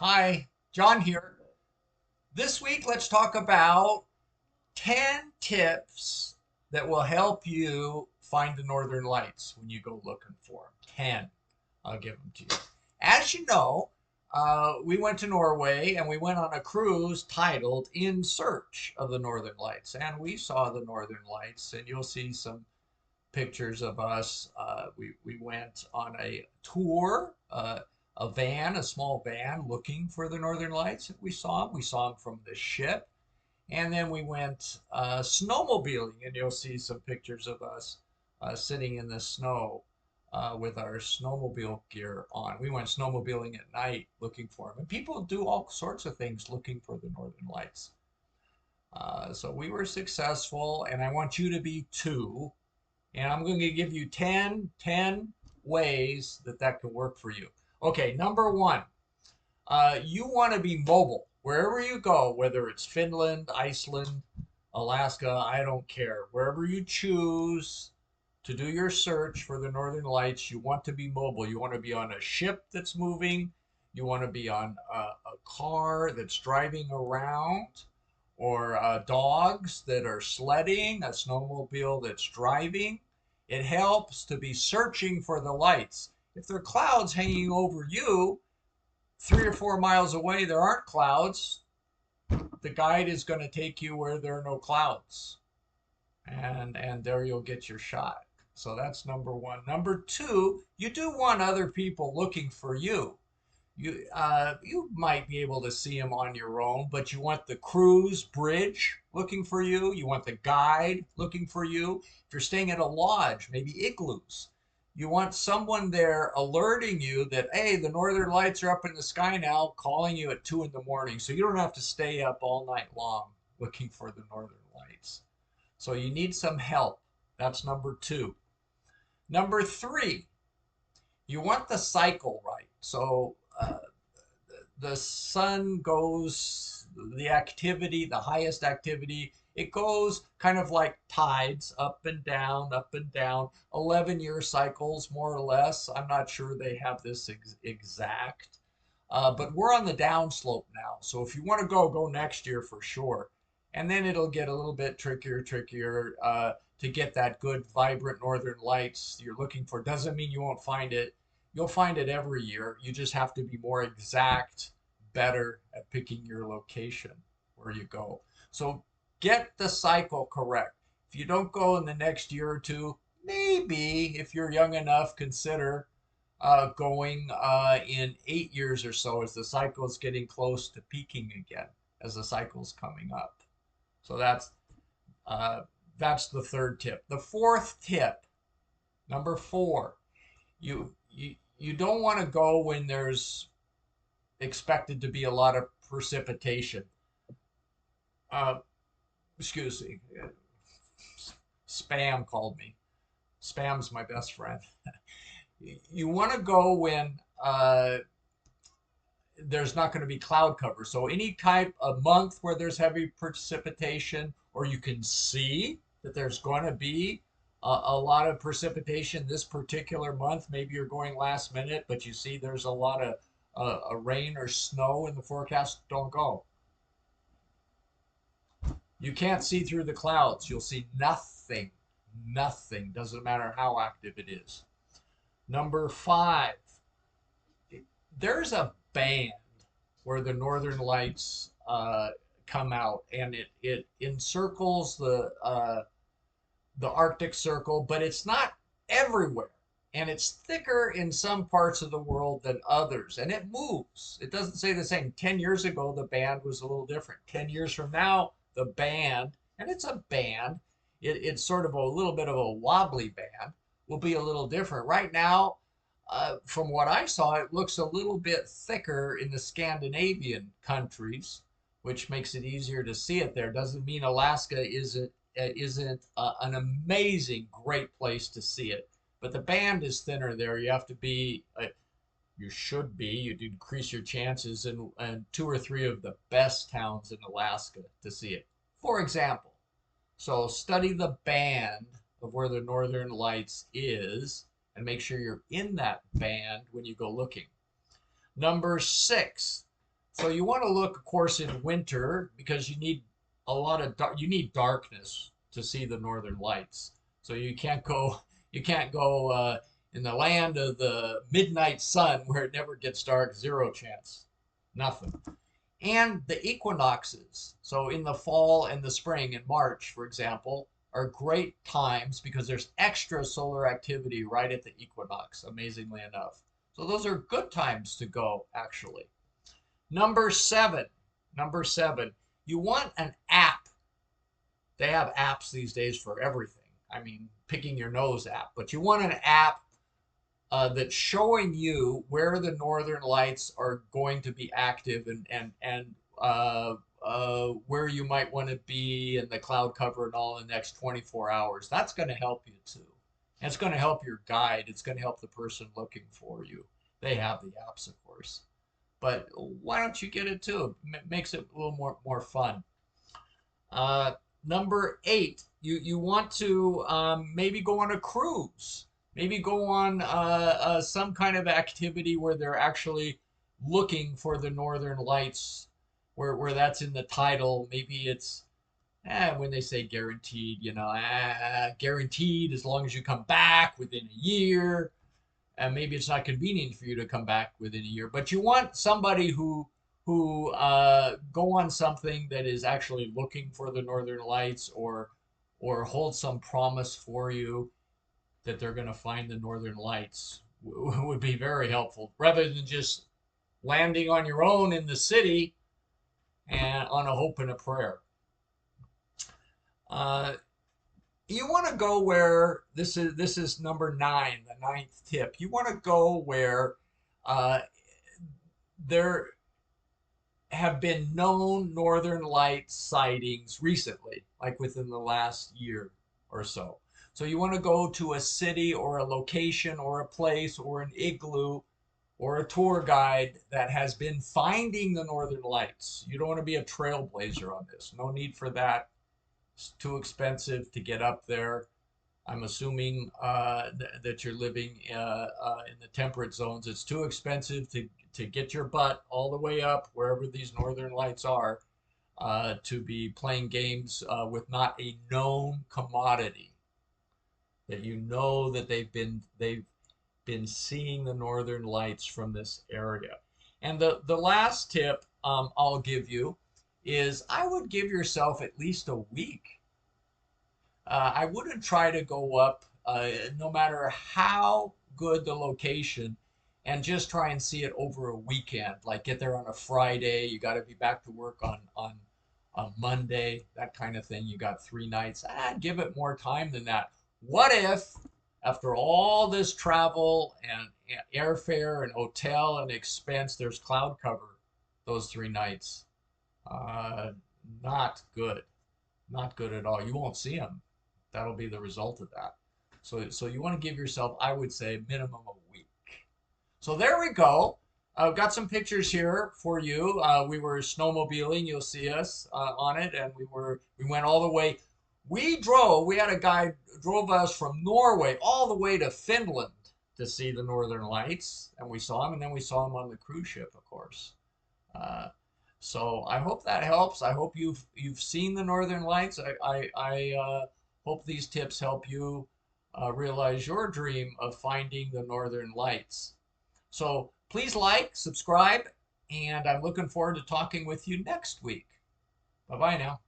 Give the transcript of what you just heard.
Hi, John here. This week, let's talk about 10 tips that will help you find the Northern Lights when you go looking for them. 10. I'll give them to you. As you know, we went to Norway and we went on a cruise titled In Search of the Northern Lights. And we saw the Northern Lights, and you'll see some pictures of us. We went on a tour, a van, a small van, looking for the Northern Lights. And we saw them. We saw them from the ship. And then we went snowmobiling, and you'll see some pictures of us sitting in the snow with our snowmobile gear on. We went snowmobiling at night looking for them. And people do all sorts of things looking for the Northern Lights. So we were successful, and I want you to be too. And I'm going to give you 10 ways that can work for you. Okay, number one, you want to be mobile wherever you go, whether it's Finland, Iceland, Alaska, I don't care. Wherever you choose to do your search for the Northern Lights, you want to be mobile. You want to be on a ship that's moving. You want to be on a car that's driving around, or dogs that are sledding, a snowmobile that's driving. It helps to be searching for the lights. If there are clouds hanging over you, 3 or 4 miles away, there aren't clouds. The guide is going to take you where there are no clouds, and there you'll get your shot. So that's number one. Number two, you do want other people looking for you. You might be able to see them on your own, but you want the cruise bridge looking for you. You want the guide looking for you. If you're staying at a lodge, maybe igloos, you want someone there alerting you that, hey, the Northern Lights are up in the sky now, calling you at 2 in the morning. So you don't have to stay up all night long looking for the Northern Lights. So you need some help. That's number two. Number three, you want the cycle right. So the sun goes, the activity, the highest activity, it goes kind of like tides, up and down, up and down, 11-year cycles, more or less. I'm not sure they have this exact, but we're on the downslope now. So if you want to go next year for sure. And then it'll get a little bit trickier to get that good, vibrant Northern Lights you're looking for. Doesn't mean you won't find it. You'll find it every year. You just have to be more exact, better at picking your location where you go. So get the cycle correct. If you don't go in the next year or two, maybe if you're young enough, consider going in 8 years or so as the cycle is getting close to peaking again, as the cycle's coming up. So uh, that's the third tip. The fourth tip, number four, you don't want to go when there's expected to be a lot of precipitation. Uh, Excuse me, Spam called me. Spam's my best friend. You want to go when there's not going to be cloud cover. So any type of month where there's heavy precipitation, or you can see that there's going to be a lot of precipitation this particular month. Maybe you're going last minute, but you see there's a lot of rain or snow in the forecast. Don't go. You can't see through the clouds. You'll see nothing. Nothing. Doesn't matter how active it is. Number five, there's a band where the Northern Lights come out, and it encircles the Arctic Circle, but it's not everywhere. And it's thicker in some parts of the world than others, and it moves. It doesn't say the same. 10 years ago, the band was a little different. 10 years from now, the band, and it's a band, it's sort of a little bit of a wobbly band, will be a little different. Right now, from what I saw, it looks a little bit thicker in the Scandinavian countries, which makes it easier to see it there. Doesn't mean Alaska isn't an amazing, great place to see it, but the band is thinner there. You have to be, you should be, you'd increase your chances in two or three of the best towns in Alaska to see it. For example, so study the band of where the Northern Lights is and make sure you're in that band when you go looking. Number six, So you want to look, of course, in winter because you need a lot of you need darkness to see the northern lights. So you can't go in the land of the midnight sun where it never gets dark, zero chance, nothing. And the equinoxes, so in the fall and the spring, in March, for example, are great times because there's extra solar activity right at the equinox, amazingly enough. So those are good times to go, actually. Number seven, number seven, you want an app. They have apps these days for everything. I mean, picking your nose app, but you want an app that's showing you where the northern lights are going to be active and where you might want to be and the cloud cover and all in the next 24 hours. That's going to help you too. And it's going to help your guide. It's going to help the person looking for you. They have the apps, of course. But why don't you get it too? It makes it a little more fun. Uh, Number eight, you want to maybe go on a cruise. Maybe go on some kind of activity where they're actually looking for the northern lights, where that's in the title. Maybe it's when they say guaranteed, guaranteed as long as you come back within a year. And maybe it's not convenient for you to come back within a year, but you want somebody who go on something that is actually looking for the northern lights or hold some promise for you that they're going to find the northern lights would be very helpful rather than just landing on your own in the city and on a hope and a prayer. Uh, you want to go where this is number nine, the ninth tip. You want to go where uh, there have been known northern light sightings recently, like within the last year or so. So you want to go to a city or a location or a place or an igloo or a tour guide that has been finding the northern lights. You don't want to be a trailblazer on this. No need for that. It's too expensive to get up there. I'm assuming that you're living in the temperate zones. It's too expensive to get your butt all the way up wherever these northern lights are to be playing games with not a known commodity that you know that they've been seeing the northern lights from this area. And the last tip I'll give you is I would give yourself at least a week. I wouldn't try to go up, no matter how good the location, and just try and see it over a weekend. Like get there on a Friday, you got to be back to work on Monday, that kind of thing. You got 3 nights. Give it more time than that. What if, after all this travel and airfare and hotel and expense, there's cloud cover those 3 nights? Not good. Not good at all. You won't see them. That'll be the result of that. So you want to give yourself, I would say, minimum a week. So there we go. I've got some pictures here for you. We were snowmobiling. You'll see us on it, and we went all the way. We had a guy drove us from Norway all the way to Finland to see the northern lights, and we saw him, and then we saw him on the cruise ship, of course. Uh, so I hope that helps. I hope you've seen the northern lights. I hope these tips help you realize your dream of finding the northern lights. So please like, subscribe, and I'm looking forward to talking with you next week. Bye bye now.